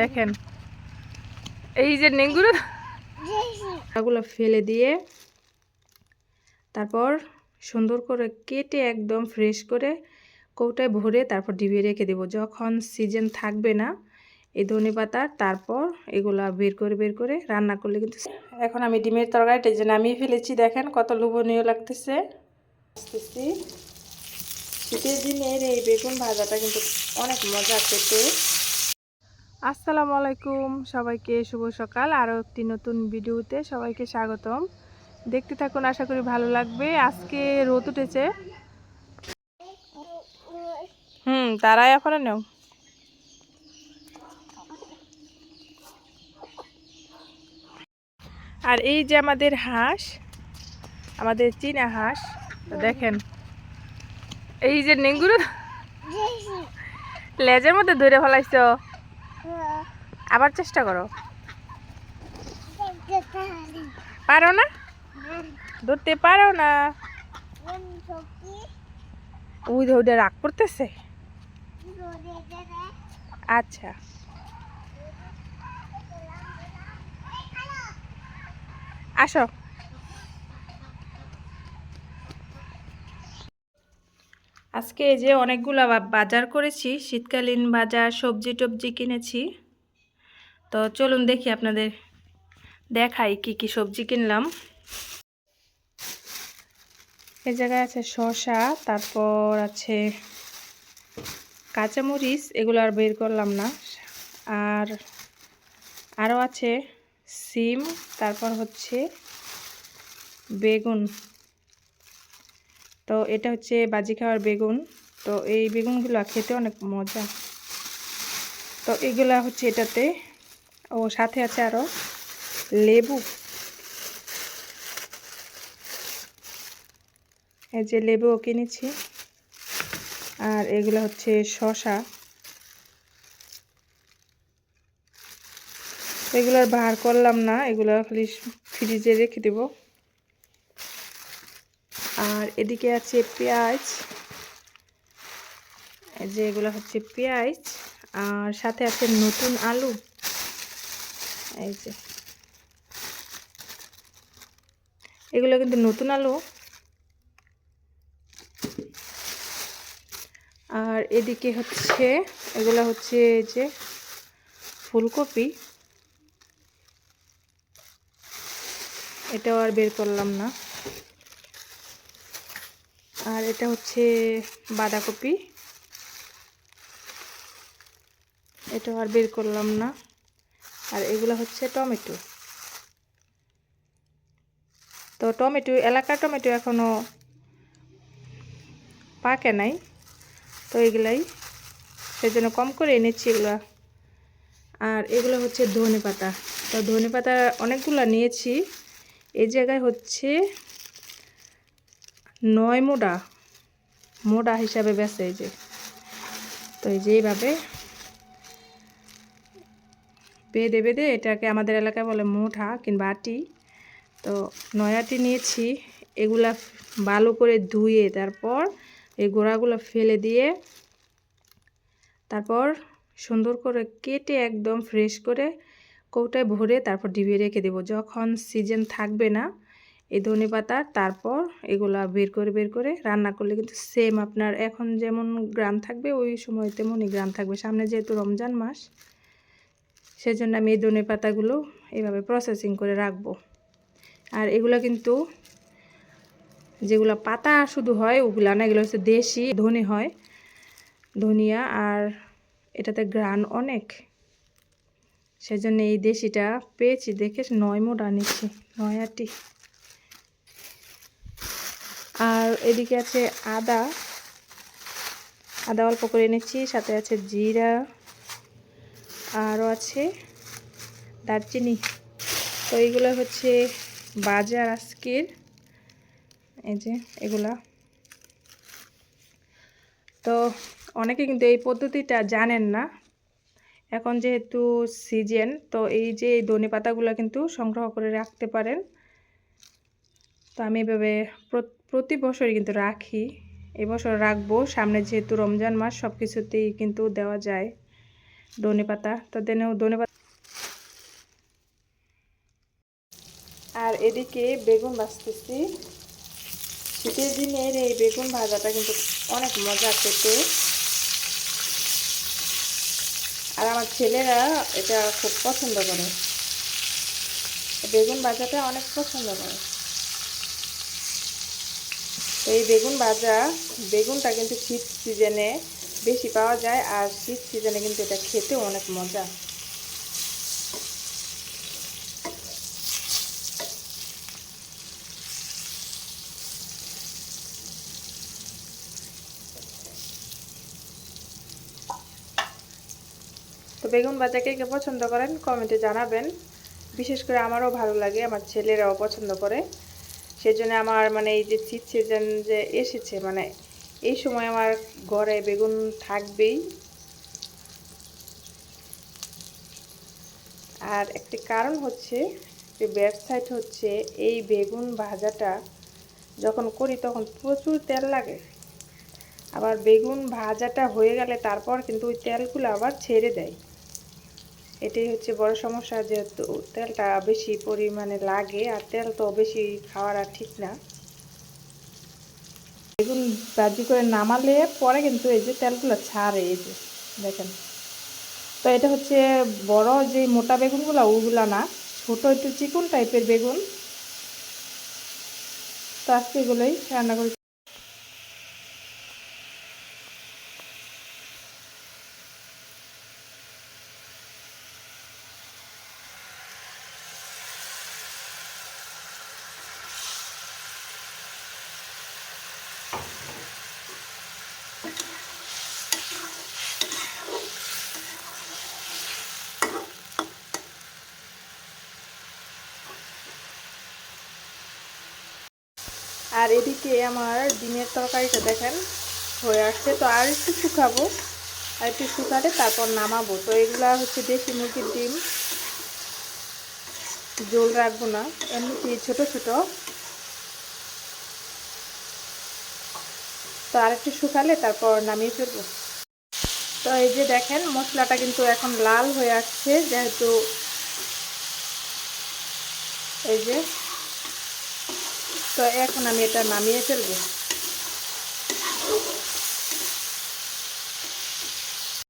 দেখেন এই যে নেংগুলো ফেলে দিয়ে তারপর সুন্দর করে কেটে একদম ফ্রেশ করে কৌটায় ভরে তারপর ডিবিয়ে রেখে দেব। যখন সিজন থাকবে না এই ধনেপাতার তারপর এগুলা বের করে রান্না করলে কিন্তু। এখন আমি ডিমের তরকারিটা যে নামিয়ে ফেলেছি, দেখেন কত লোভনীয় লাগতেছে। শীতের দিনের এই বেগুন ভাজাটা কিন্তু অনেক মজা খেতে। আসসালামু আলাইকুম, সবাইকে শুভ সকাল। আরও একটি নতুন ভিডিওতে সবাইকে স্বাগতম। দেখতে থাকুন, আশা করি ভালো লাগবে। আজকে রোদ উঠেছে। তারাই এখন নেও। আর এই যে আমাদের হাঁস, আমাদের চীনা হাঁস, দেখেন এই যে নেংগুলো লেজের মধ্যে ধরে ফেলাইছ। আবার চেষ্টা করো, পারো না, ধরতে পারো না। ওইটা রাগ করতেছে। আচ্ছা, আসো। আজকে এই যে অনেকগুলো বাজার করেছি, শীতকালীন বাজার, সবজি টবজি কিনেছি। তো চলুন দেখি, আপনাদের দেখাই কি কি সবজি কিনলাম। এই জায়গায় আছে শসা, তারপর আছে কাঁচামরিচ, এগুলো আর বের করলাম না। আর আরও আছে সিম, তারপর হচ্ছে বেগুন। তো এটা হচ্ছে বাজি খাওয়ার বেগুন। তো এই বেগুনগুলো খেতে অনেক মজা। তো এগুলা হচ্ছে এটাতে। ও সাথে আছে আরও লেবু, এই যে লেবুও কিনেছি। আর এগুলো হচ্ছে শসা, এগুলো আর বার করলাম না, এগুলো খালি ফ্রিজে রেখে দেব। আর এদিকে আছে পেঁয়াজ, এই যে এগুলো হচ্ছে পেঁয়াজ। আর সাথে আছে নতুন আলু, এই যে এগুলো কিন্তু নতুন আলু। আর এদিকে হচ্ছে এগুলো হচ্ছে এই যে ফুলকপি, এটাও আর বের করলাম না। আর এটা হচ্ছে বাঁধাকপি, এটাও আর বের করলাম না। আর এগুলো হচ্ছে টমেটো। তো টমেটো, এলাকার টমেটো এখনো পাকে নাই, তো এগুলাই সেজন্য কম করে এনেছি এগুলো। আর এগুলো হচ্ছে ধনেপাতা। তো ধনেপাতা অনেকগুলো নিয়েছি। এই জায়গায় হচ্ছে 9 মোটা হিসাবে বেচে, এই যে। তো এই যে এইভাবে বেঁধে বেঁধে, এটাকে আমাদের এলাকায় বলে মুঠা কিংবা আটি। তো 9 আটি নিয়েছি। এগুলা ভালো করে ধুয়ে তারপর এই গোড়াগুলো ফেলে দিয়ে তারপর সুন্দর করে কেটে একদম ফ্রেশ করে কৌটায় ভরে তারপর ডিবিয়ে রেখে দেব। যখন সিজন থাকবে না এই ধনেপাতার তারপর এগুলা বের করে রান্না করলে কিন্তু সেম আপনার এখন যেমন গ্রাম থাকবে ওই সময় তেমনই গ্রাম থাকবে। সামনে যেহেতু রমজান মাস, সেজন্য আমি এই ধনেপাতাগুলো এইভাবে প্রসেসিং করে রাখবো। আর এগুলো কিন্তু যেগুলো পাতা শুধু হয় ওগুলা না, এগুলো হচ্ছে দেশি ধনে হয়, ধনিয়া। আর এটাতে ঘ্রাণ অনেক, সেজন্য এই দেশিটা পেয়েছি দেখে 9 মোটা নিচ্ছি, 9 আটি। আর এদিকে আছে আদা, অল্প করে এনেছি। সাথে আছে জিরা, আরও আছে দারচিনি। তো এইগুলো হচ্ছে বাজার আজকের, এই যে এগুলা। তো অনেকে কিন্তু এই পদ্ধতিটা জানেন না। এখন যেহেতু সিজন, তো এই যে ধনে পাতাগুলো কিন্তু সংগ্রহ করে রাখতে পারেন। তো আমি এভাবে প্রতি বছরই কিন্তু রাখি, এবছর রাখবো। সামনে যেহেতু রমজান মাস, সব কিছুতেই কিন্তু দেওয়া যায়। ধনেপাতা, তো দেনেও ধনেপাতা। আর এদিকে বেগুন ভাজতেছি। শীতের দিনের এই বেগুন ভাজাটা কিন্তু অনেক মজা খেতে, আর আমার ছেলেরা এটা খুব পছন্দ করে, বেগুন ভাজাটা অনেক পছন্দ করে। এই বেগুন ভাজা, বেগুনটা কিন্তু শীত সিজনে বেশি পাওয়া যায়, আর শীত সিজনে কিন্তু এটা খেতেও অনেক মজা। তো বেগুন ভাজা কে কে পছন্দ করেন কমেন্টে জানাবেন। বিশেষ করে আমারও ভালো লাগে, আমার ছেলেরাও পছন্দ করে। সেজন্য আমার মানে এই যে শীত সিজন যে এসেছে, মানে এই সময় আমার ঘরে বেগুন থাকবেই। আর একটি কারণ হচ্ছে যে ব্যাড সাইড হচ্ছে এই বেগুন ভাজাটা যখন করি তখন প্রচুর তেল লাগে, আবার বেগুন ভাজাটা হয়ে গেলে তারপর কিন্তু ওই তেলগুলো আবার ছেড়ে দেয়। এটাই হচ্ছে বড় সমস্যা, যেহেতু তেলটা বেশি পরিমাণে লাগে, আর তেল তো বেশি খাওয়ার আর ঠিক না। বেগুন ভাজি করে নামালে পরে কিন্তু এই যে তেলগুলো ছাড়ে, এই যে দেখেন। তো এটা হচ্ছে বড় যে মোটা বেগুনগুলো, ওগুলা না, ছোট একটু চিকন টাইপের বেগুন। তো আজকে এগুলোই রান্না করি। আর এদিকে আমার ডিমের তরকারিটা দেখেন হয়ে আসছে। তো আর একটু শুকাবো, আর একটু শুকালে তারপর নামাবো। তো এগুলা হচ্ছে দেশি মুরগির ডিম, ঝোল রাখবো না, এমনি ছোট ছোট। তো আর একটু শুকালে তারপর নামিয়ে ফেলবো। তো এই যে দেখেন মশলাটা কিন্তু এখন লাল হয়ে আসছে, যেহেতু এই যে, তো এখন আমি এটা নামিয়ে ফেলবো।